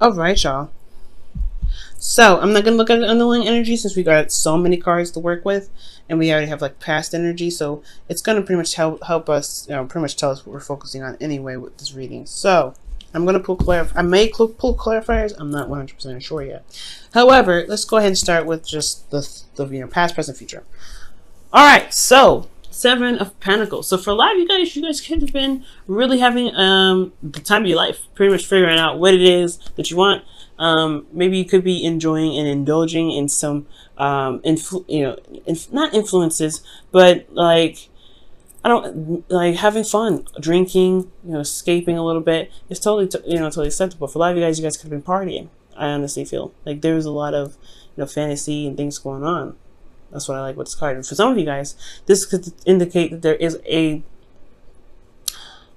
All right, y'all. So I'm not gonna look at the underlying energy since we got so many cards to work with, and we already have like past energy. So it's gonna pretty much help us, pretty much tell us what we're focusing on anyway with this reading. So I'm gonna pull I may pull clarifiers. I'm not 100% sure yet. However, let's go ahead and start with just the past, present, future. All right, so Seven of Pentacles. So for a lot of you guys could have been really having the time of your life, pretty much figuring out what it is that you want. Maybe you could be enjoying and indulging in some not influences, but like having fun, drinking, escaping a little bit. It's totally totally acceptable. For a lot of you guys could have been partying. I honestly feel like there was a lot of fantasy and things going on. That's what I like with this card. And for some of you guys, this could indicate that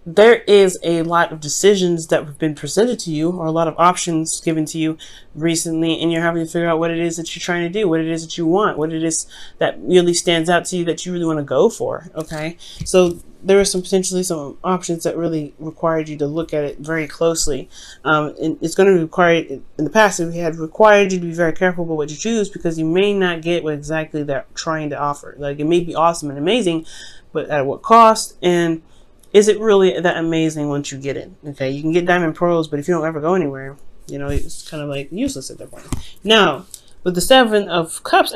there is a lot of decisions that have been presented to you, or a lot of options given to you recently, and you're having to figure out what it is that you're trying to do, what it is that you want, what it is that really stands out to you that you really want to go for. Okay, so there are potentially some options that really required you to look at it very closely. And it's going to require, in the past, it had required you to be very careful about what you choose, because you may not get what exactly they're trying to offer. Like, it may be awesome and amazing, but at what cost? And is it really that amazing once you get it? Okay, you can get diamond pearls, but if you don't ever go anywhere, it's kind of like useless at that point. Now, with the Seven of Cups,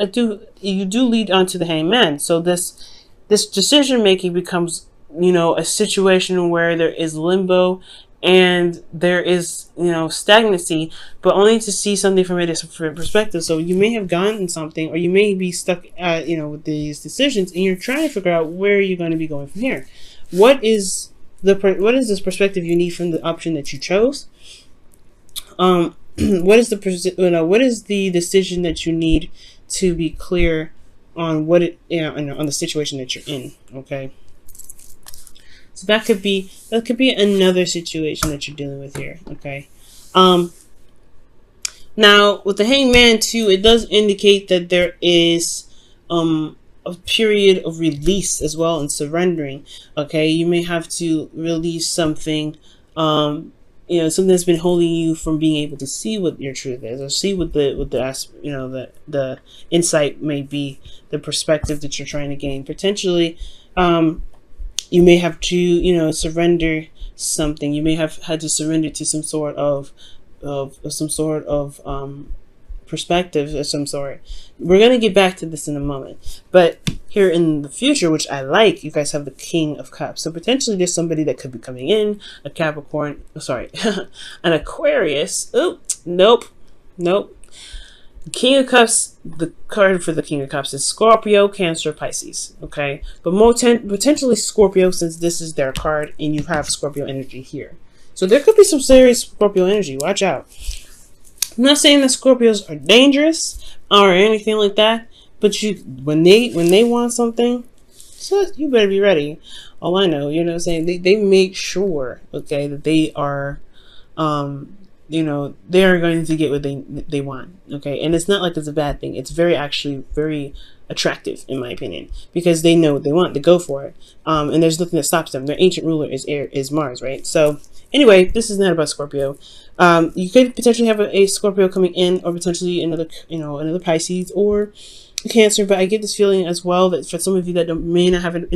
you do lead on to the Hangman. So this decision making becomes, a situation where there is limbo and there is, stagnancy, but only to see something from a different perspective. So you may have gotten something, or you may be stuck at, with these decisions, and you're trying to figure out where you're going to be going from here. What is this perspective you need from the option that you chose? What is the decision that you need to be clear on on the situation that you're in? Okay, so that could be another situation that you're dealing with here. Okay, now with the Hangman too, it does indicate that there is a period of release as well, and surrendering. Okay, you may have to release something, something that's been holding you from being able to see what your truth is, or see what the insight may be, the perspective that you're trying to gain. Potentially, you may have to surrender something. You may have had to surrender to some sort of perspective of some sort. We're going to get back to this in a moment, but here in the future, which I like, you guys have the King of Cups. So potentially there's somebody that could be coming in, a Capricorn, an Aquarius. Oh, nope. King of Cups, the card for the King of Cups is Scorpio, Cancer, Pisces. Okay, but potentially Scorpio, since this is their card and you have Scorpio energy here. So there could be some serious Scorpio energy. Watch out. I'm not saying that Scorpios are dangerous or anything like that, but when they want something, so you better be ready. All I know, what I'm saying, they make sure, okay, that they are, they are going to get what they want, okay, and it's not like it's a bad thing. It's actually very attractive, in my opinion, because they know what they want, to go for it, and there's nothing that stops them. Their ancient ruler is Mars, right? So anyway, this is not about Scorpio. You could potentially have a Scorpio coming in, or potentially another Pisces or a Cancer. But I get this feeling as well that for some of you that may not have an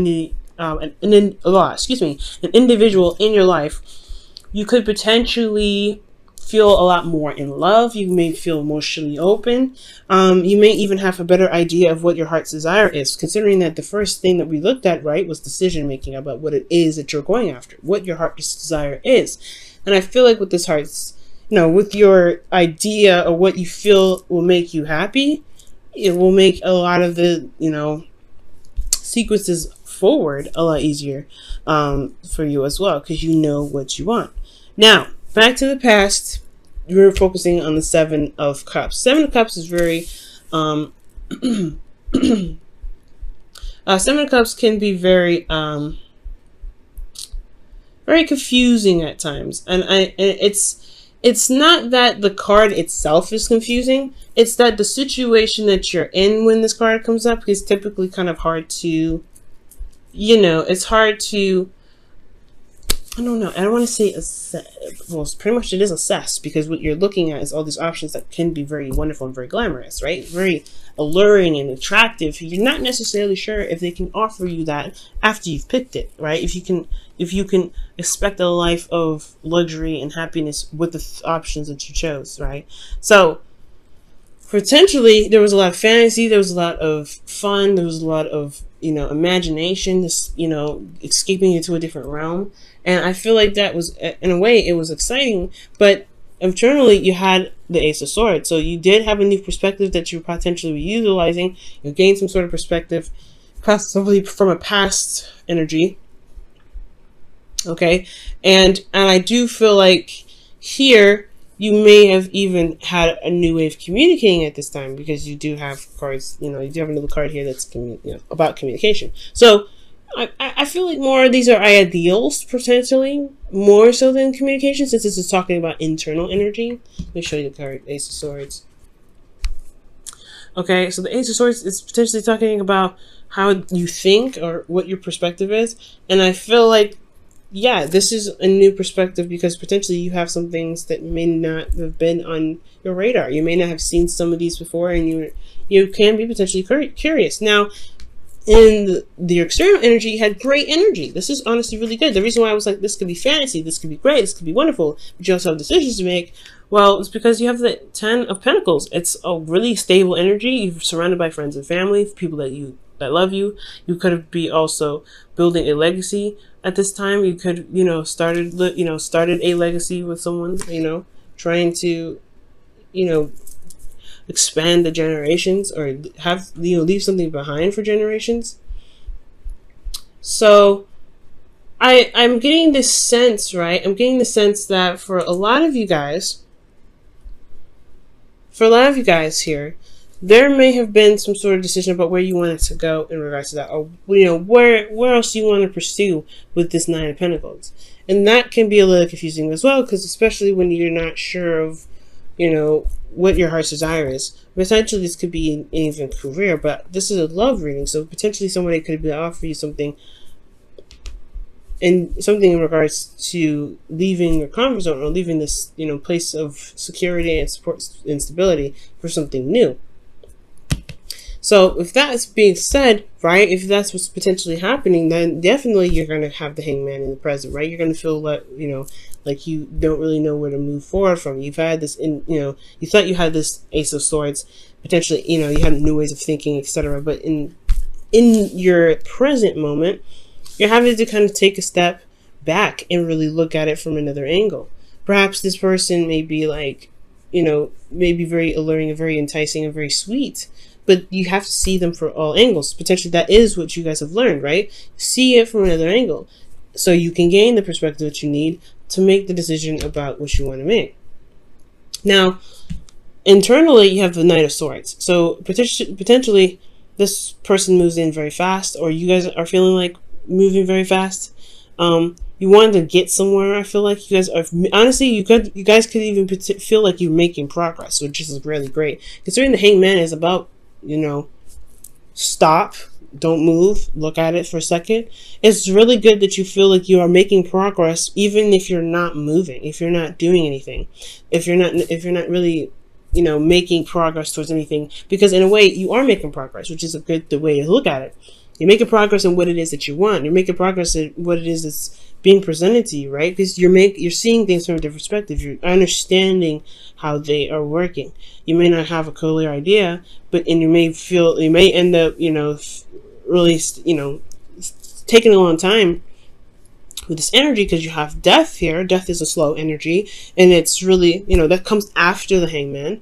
individual in your life, you could potentially feel a lot more in love. You may feel emotionally open. You may even have a better idea of what your heart's desire is, considering that the first thing that we looked at, right, was decision making about what it is that you're going after, what your heart's desire is. And I feel like with this heart's, with your idea of what you feel will make you happy, it will make a lot of the, sequences forward a lot easier for you as well, because you know what you want. Now, back to the past, we're focusing on the Seven of Cups. Seven of Cups is very, Seven of Cups can be very, very confusing at times, and it's not that the card itself is confusing. It's that the situation that you're in when this card comes up is typically kind of hard to, it's hard to I don't know. I don't want to say well, pretty much it is assessed, because what you're looking at is all these options that can be very wonderful and very glamorous, right? Very alluring and attractive. You're not necessarily sure if they can offer you that after you've picked it, right? If you can expect a life of luxury and happiness with the options that you chose, right? So potentially there was a lot of fantasy, there was a lot of fun, there was a lot of, imagination, this, escaping into a different realm. And I feel like that was, in a way, it was exciting, but internally you had the Ace of Swords. So you did have a new perspective that you potentially were utilizing. You gained some sort of perspective, possibly from a past energy. Okay. And I do feel like here you may have even had a new way of communicating at this time, because you do have cards, you do have another card here that's about communication. So I feel like more of these are ideals, potentially, more so than communication, since this is talking about internal energy. Let me show you the card, Ace of Swords. Okay, so the Ace of Swords is potentially talking about how you think or what your perspective is. And I feel like, yeah, this is a new perspective, because potentially you have some things that may not have been on your radar. You may not have seen some of these before, and you can be potentially curious. Now, in the external energy, you had great energy. This is honestly really good. The reason why I was like, this could be fantasy, this could be great, this could be wonderful, but you also have decisions to make. Well, it's because you have the 10 of Pentacles. It's a really stable energy. You're surrounded by friends and family, people that love you. You could be also building a legacy at this time. You could, started a legacy with someone, trying to, expand the generations, or have, leave something behind for generations. So I'm getting this sense, right? I'm getting the sense that for a lot of you guys here, there may have been some sort of decision about where you wanted to go in regards to that, or where else you want to pursue with this Nine of Pentacles. And that can be a little confusing as well, because especially when you're not sure of what your heart's desire is. Potentially this could be in even career, but this is a love reading, so potentially somebody could be offering you something in regards to leaving your comfort zone, or leaving this place of security and support and stability for something new. So if that's being said, right, if that's what's potentially happening, then definitely you're going to have the Hangman in the present, right? You're going to feel like, like you don't really know where to move forward from. You've had this, you thought you had this Ace of Swords, potentially, you had new ways of thinking, etc. But in your present moment, you're having to kind of take a step back and really look at it from another angle. Perhaps this person may be like, maybe very alluring and very enticing and very sweet, but you have to see them for all angles. Potentially that is what you guys have learned, right? See it from another angle, so you can gain the perspective that you need to make the decision about what you want to make. Now, internally, you have the Knight of Swords. So potentially this person moves in very fast, or you guys are feeling like moving very fast. You want to get somewhere. I feel like you guys are, honestly, you guys could even feel like you're making progress, which is really great. Considering the Hangman is about, stop, don't move, look at it for a second. It's really good that you feel like you are making progress, even if you're not moving, if you're not doing anything, if you're not really, making progress towards anything, because in a way you are making progress, which is a good way to look at it. You're making progress in what it is that you want. You're making progress in what it is that's being presented to you, right? Because you're seeing things from a different perspective. You're understanding how they are working. You may not have a clear idea, you may end up, really, taking a long time with this energy, because you have death here. Death is a slow energy, and it's really, that comes after the Hangman.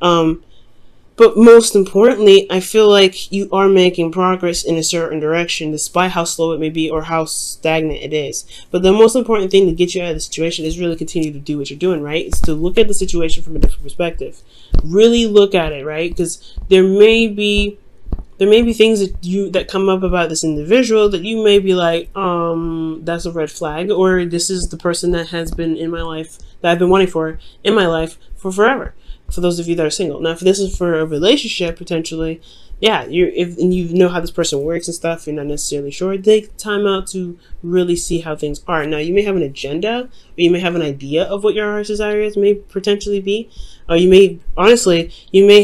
But most importantly, I feel like you are making progress in a certain direction, despite how slow it may be or how stagnant it is. But the most important thing to get you out of the situation is really continue to do what you're doing, right? It's to look at the situation from a different perspective. Really look at it, right? Because there may be things that come up about this individual that you may be like, that's a red flag, or this is the person that has been in my life, that I've been wanting for in my life for forever. For those of you that are single. Now, if this is for a relationship, potentially, yeah, and you know how this person works and stuff, you're not necessarily sure, take time out to really see how things are. Now, you may have an agenda, or you may have an idea of what your heart's desires may potentially be, or you may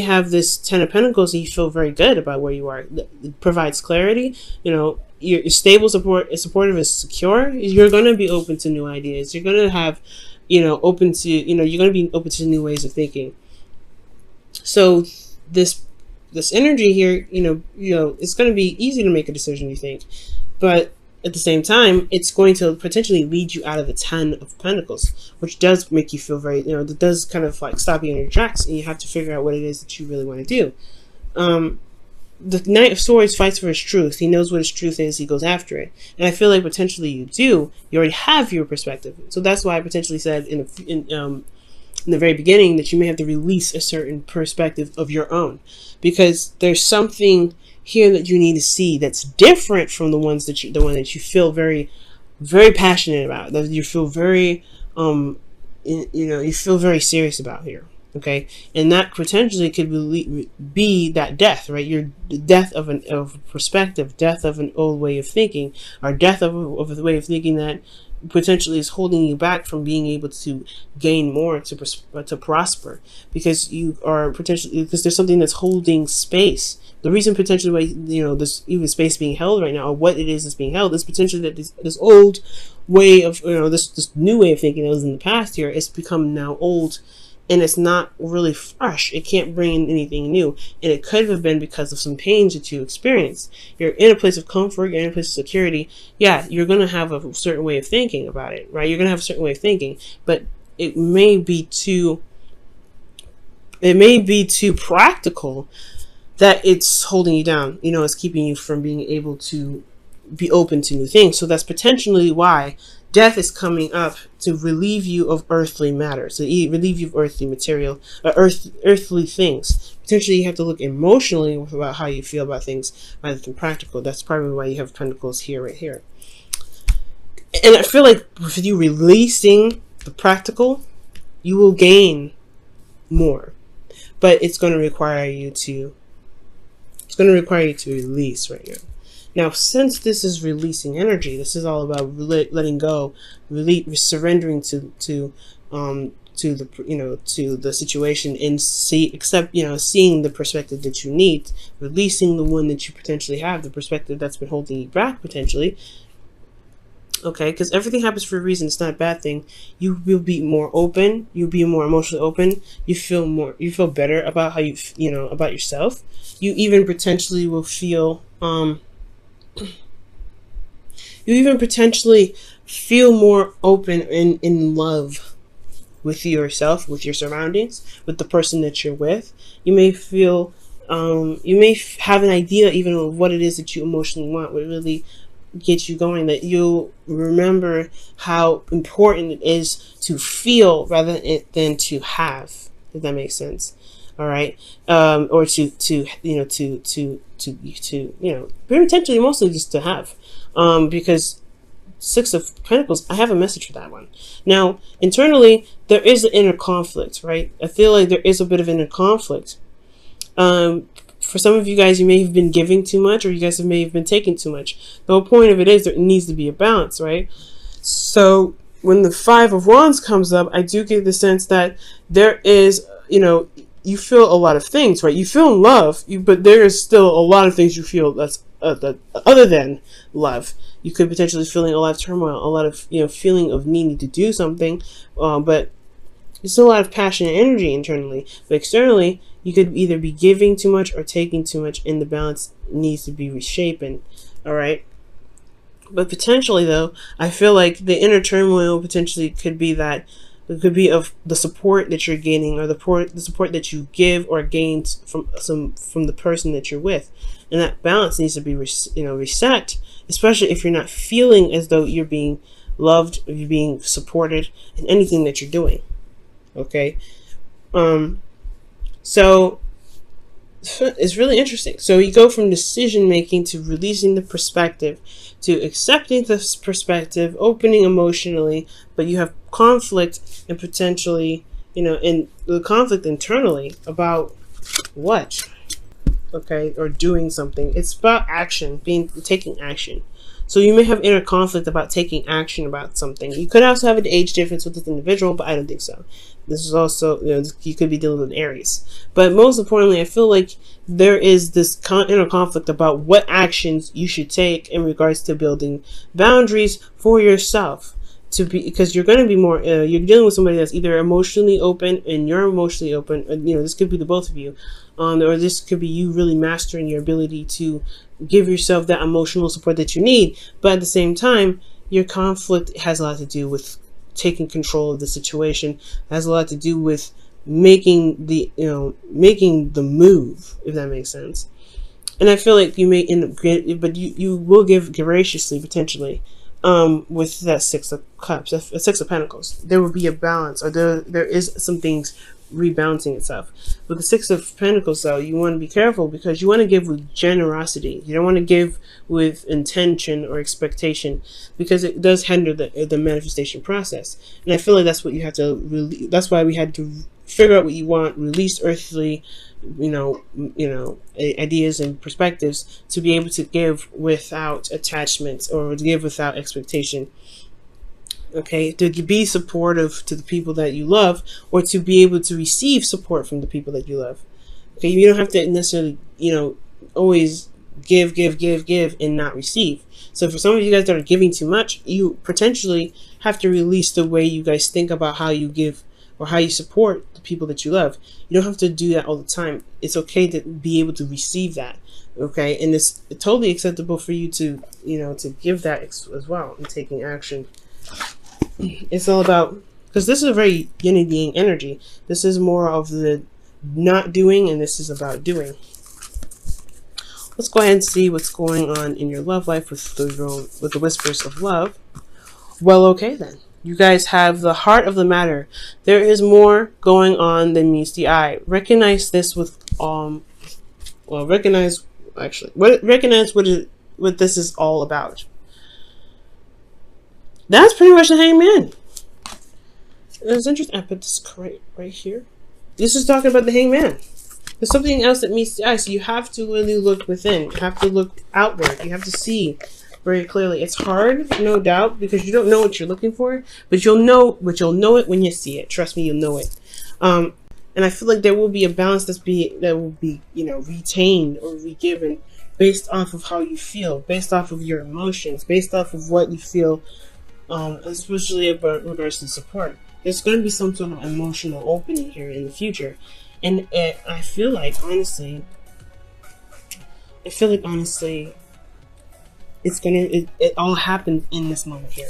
have this Ten of Pentacles and you feel very good about where you are. It provides clarity, you're stable, supportive, and secure. You're going to be open to new ideas. You're going to have, you're going to be open to new ways of thinking. So this energy here, it's going to be easy to make a decision, you think, but at the same time, it's going to potentially lead you out of the Ten of Pentacles, which does make you feel very, that does kind of like stop you in your tracks, and you have to figure out what it is that you really want to do. The Knight of Swords fights for his truth. He knows what his truth is. He goes after it. And I feel like potentially you already have your perspective. So that's why I potentially said in the very beginning that you may have to release a certain perspective of your own, because there's something here that you need to see that's different from the one that you feel very, very passionate about, that you feel very, you feel very serious about here. Okay, and that potentially could be that death, right? Your death of a perspective, death of an old way of thinking, or death of a way of thinking that potentially is holding you back from being able to gain more, to prosper, because there's something that's holding space. The reason potentially why there's even space being held right now, or what it is that's being held, is potentially that this old way of this new way of thinking that was in the past here, it's become now old. And it's not really fresh. It can't bring in anything new. And it could have been because of some pains that you experienced. You're in a place of comfort, you're in a place of security. Yeah, you're going to have a certain way of thinking about it, right? You're going to have a certain way of thinking, but it may be too practical that it's holding you down. It's keeping you from being able to be open to new things. So that's potentially why death is coming up, to relieve you of earthly matter, to relieve you of earthly material, earthly things. Potentially, you have to look emotionally about how you feel about things rather than practical. That's probably why you have Pentacles here, right here. And I feel like with you releasing the practical, you will gain more, but it's going to require you to. Release right now. Now, since this is releasing energy, this is all about letting go, surrendering to the situation, and seeing the perspective that you need, releasing the one that you potentially have, the perspective that's been holding you back potentially. Okay, because everything happens for a reason. It's not a bad thing. You will be more open. You'll be more emotionally open. You feel better about how about yourself. You even potentially will feel you even potentially feel more open and in love with yourself, with your surroundings, with the person that you're with. You may feel, you may have an idea even of what it is that you emotionally want, what really gets you going, that you'll remember how important it is to feel rather than to have, if that makes sense. All right. Or potentially mostly just to have. Because Six of Pentacles, I have a message for that one. Now, internally, there is an inner conflict, right? I feel like there is a bit of inner conflict. For some of you guys, you may have been giving too much, or you guys may have been taking too much. The whole point of it is there needs to be a balance, right? So when the Five of Wands comes up, I do get the sense that there is, you feel a lot of things, right? You feel love, but there is still a lot of things you feel that's other than love. You could potentially feeling a lot of turmoil, a lot of feeling of needing to do something, but there's still a lot of passion and energy internally. But externally, you could either be giving too much or taking too much, and the balance needs to be reshapen. All right. But potentially, though, I feel like the inner turmoil potentially could be that. It could be of the support that you're gaining, or the support that you give or gain from the person that you're with, and that balance needs to be reset. Especially if you're not feeling as though you're being loved, or you're being supported in anything that you're doing. Okay, so it's really interesting. So you go from decision making to releasing the perspective to accepting this perspective, opening emotionally, but you have conflict and potentially, in the conflict internally about what, okay, or doing something. It's about action, taking action. So you may have inner conflict about taking action about something. You could also have an age difference with this individual, but I don't think so. This is also, you could be dealing with Aries. But most importantly, I feel like there is this inner conflict about what actions you should take in regards to building boundaries for yourself. Because you're going to be more, you're dealing with somebody that's either emotionally open and you're emotionally open. This could be the both of you. Or this could be you really mastering your ability to give yourself that emotional support that you need. But at the same time, your conflict has a lot to do with taking control of the situation. It has a lot to do with making the move, if that makes sense. And I feel like you may end up, but you will give graciously, potentially, with that Six of Cups, a Six of Pentacles. There will be a balance, or there is some things rebalancing itself. With the Six of Pentacles, though, you want to be careful because you want to give with generosity. You don't want to give with intention or expectation, because it does hinder the manifestation process. And I feel like that's what you have to that's why we had to figure out what you want, release earthly, ideas and perspectives to be able to give without attachment or to give without expectation. Okay, to be supportive to the people that you love, or to be able to receive support from the people that you love. Okay, you don't have to necessarily, always give and not receive. So for some of you guys that are giving too much, you potentially have to release the way you guys think about how you give or how you support the people that you love. You don't have to do that all the time. It's okay to be able to receive that. Okay, and it's totally acceptable for you to, to give that as well and taking action. It's all about, because this is a very yin and yang energy. This is more of the not doing, and this is about doing. Let's go ahead and see what's going on in your love life with the whispers of love. Well, okay then. You guys have the heart of the matter. There is more going on than meets the eye. Recognize this with recognize what this is all about. That's pretty much the Hangman. It's interesting. I put this right here. This is talking about the Hangman. There's something else that meets the eye. So you have to really look within. You have to look outward. You have to see very clearly. It's hard, no doubt, because you don't know what you're looking for, but you'll know it when you see it. Trust me, you'll know it. And I feel like there will be a balance that will be retained or re-given based off of how you feel, based off of your emotions, based off of what you feel. Especially about regards to support. There's going to be some sort of emotional opening here in the future. And I feel like, honestly, it all happened in this moment here.